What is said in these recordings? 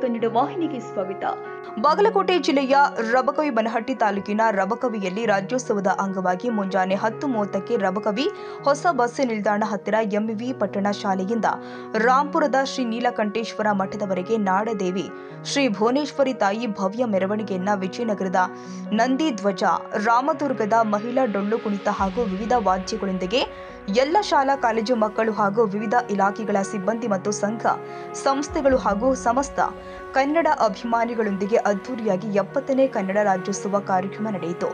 ಕನ್ನಡ ವಾಹಿನಿಗೆ ಸ್ವಾಗತ. ಬಾಗಲಕೋಟೆ ಜಿಲ್ಲೆಯ ರಬಕವಿ ಬನಹಟ್ಟಿ ತಾಲೂಕಿನ ರಬಕವಿಯಲ್ಲಿ ರಾಜ್ಯೋತ್ಸವದ ಅಂಗವಾಗಿ ಮುಂಜಾನೆ 10:30ಕ್ಕೆ ರಬಕವಿ ಹೊಸ ಬಸ್ ನಿಲ್ದಾಣ ಹತ್ತಿರ ಎಂವಿ ಪಟ್ಟಣ ಶಾಲೆಯಿಂದ ರಾಂಪುರದ ಶ್ರೀ ನೀಲಕಂಠೇಶ್ವರ ಮಠದವರೆಗೆ ನಾಡದೇವಿ ಶ್ರೀ ಭುವನೇಶ್ವರಿ ತಾಯಿ ಭವ್ಯ ಮೆರವಣಿಗೆಯನ್ನ ವಿಜಯನಗರದ ನಂದಿ ಧ್ವಜ, ರಾಮದುರ್ಗದ ಮಹಿಳಾ ಡೊಳ್ಳು ಕುಣಿತ ಹಾಗೂ ವಿವಿಧ ವಾದ್ಯಗಳೊಂದಿಗೆ ಎಲ್ಲ ಶಾಲಾ ಕಾಲೇಜು ಮಕ್ಕಳು ಹಾಗೂ ವಿವಿಧ ಇಲಾಖೆಗಳ ಸಿಬ್ಬಂದಿ ಮತ್ತು ಸಂಘ ಸಂಸ್ಥೆಗಳು ಹಾಗೂ ಸಮಸ್ತ ಕನ್ನಡ ಅಭಿಮಾನಿಗಳೊಂದಿಗೆ ಅದ್ದೂರಿಯಾಗಿ 70ನೇ ಕನ್ನಡ ರಾಜ್ಯೋತ್ಸವ ಕಾರ್ಯಕ್ರಮ ನಡೆಯಿತು.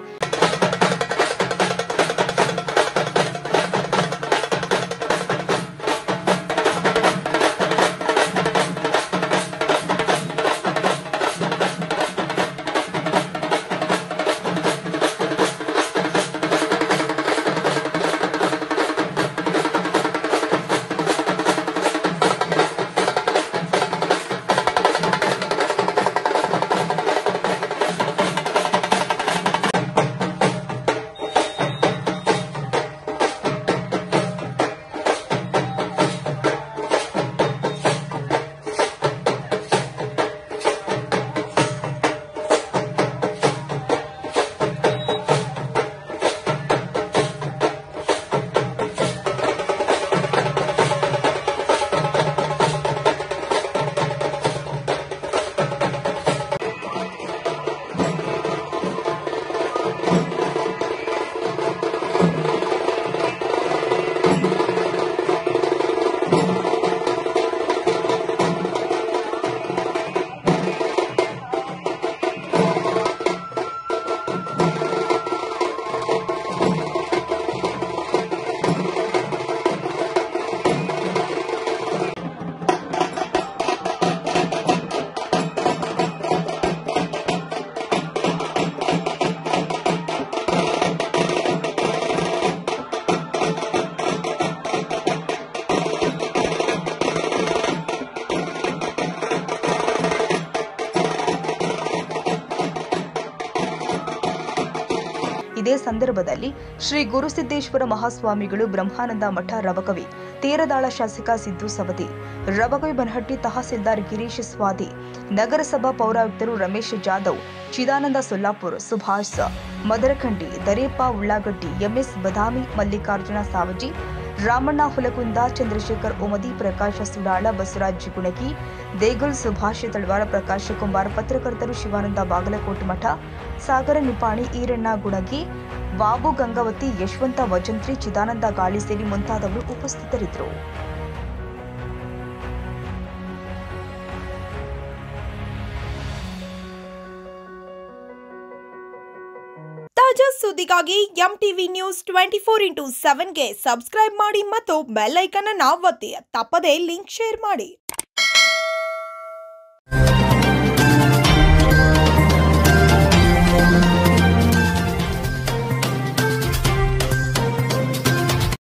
ಇದೇ ಸಂದರ್ಭದಲ್ಲಿ ಶ್ರೀ ಗುರುಸಿದ್ದೇಶ್ವರ ಮಹಾಸ್ವಾಮಿಗಳು, ಬ್ರಹ್ಮಾನಂದ ಮಠ ರಬಕವಿ, ತೇರದಾಳ ಶಾಸಕ ಸಿದ್ದು ಸವದಿ, ರಬಕವಿ ಬನಹಟ್ಟಿ ತಹಸೀಲ್ದಾರ್ ಗಿರೀಶ್ ಸ್ವಾದಿ, ನಗರಸಭಾ ಪೌರಾಯುಕ್ತರು ರಮೇಶ್ ಜಾಧವ್, ಚಿದಾನಂದ ಸೊಲ್ಲಾಪುರ್, ಸುಭಾಷ್ ಮದರಖಂಡಿ, ದರೇಪ ಉಳ್ಳಾಗಡ್ಡಿ, ಎಂಎಸ್ ಬದಾಮಿ, ಮಲ್ಲಿಕಾರ್ಜುನ ಸಾವಜಿ, ರಾಮಣ್ಣ ಹುಲಕುಂದ, ಚಂದ್ರಶೇಖರ್ ಓಮದಿ, ಪ್ರಕಾಶ ಸುಡಾಳ, ಬಸವರಾಜ್ ಗುಣಗಿ, ದೇಗುಲ್, ಸುಭಾಷ್ ತಳವಾರ, ಪ್ರಕಾಶ್ ಕುಂಬಾರ್, ಪತ್ರಕರ್ತರು ಶಿವಾನಂದ ಬಾಗಲಕೋಟೆ ಮಠ, ಸಾಗರ ನಿಪಾಣಿ, ಈರಣ್ಣ ಗುಣಗಿ, ಬಾಬು ಗಂಗಾವತಿ, ಯಶವಂತ ವಜಂತ್ರಿ, ಚಿದಾನಂದ ಗಾಳಿ ಸೇರಿ ಮುಂತಾದವರು ಉಪಸ್ಥಿತರಿದ್ದರು. ತಾಜಾ ಸುದ್ದಿಗಾಗಿ ಎಂಟಿವಿ ನ್ಯೂಸ್ 24x7ಗೆ ಸಬ್ಸ್ಕ್ರೈಬ್ ಮಾಡಿ ಮತ್ತು ಬೆಲ್ ಐಕಾನ್ ಅನ್ನು ಒತ್ತಿ. ತಪ್ಪದೇ ಲಿಂಕ್ ಶೇರ್ ಮಾಡಿ.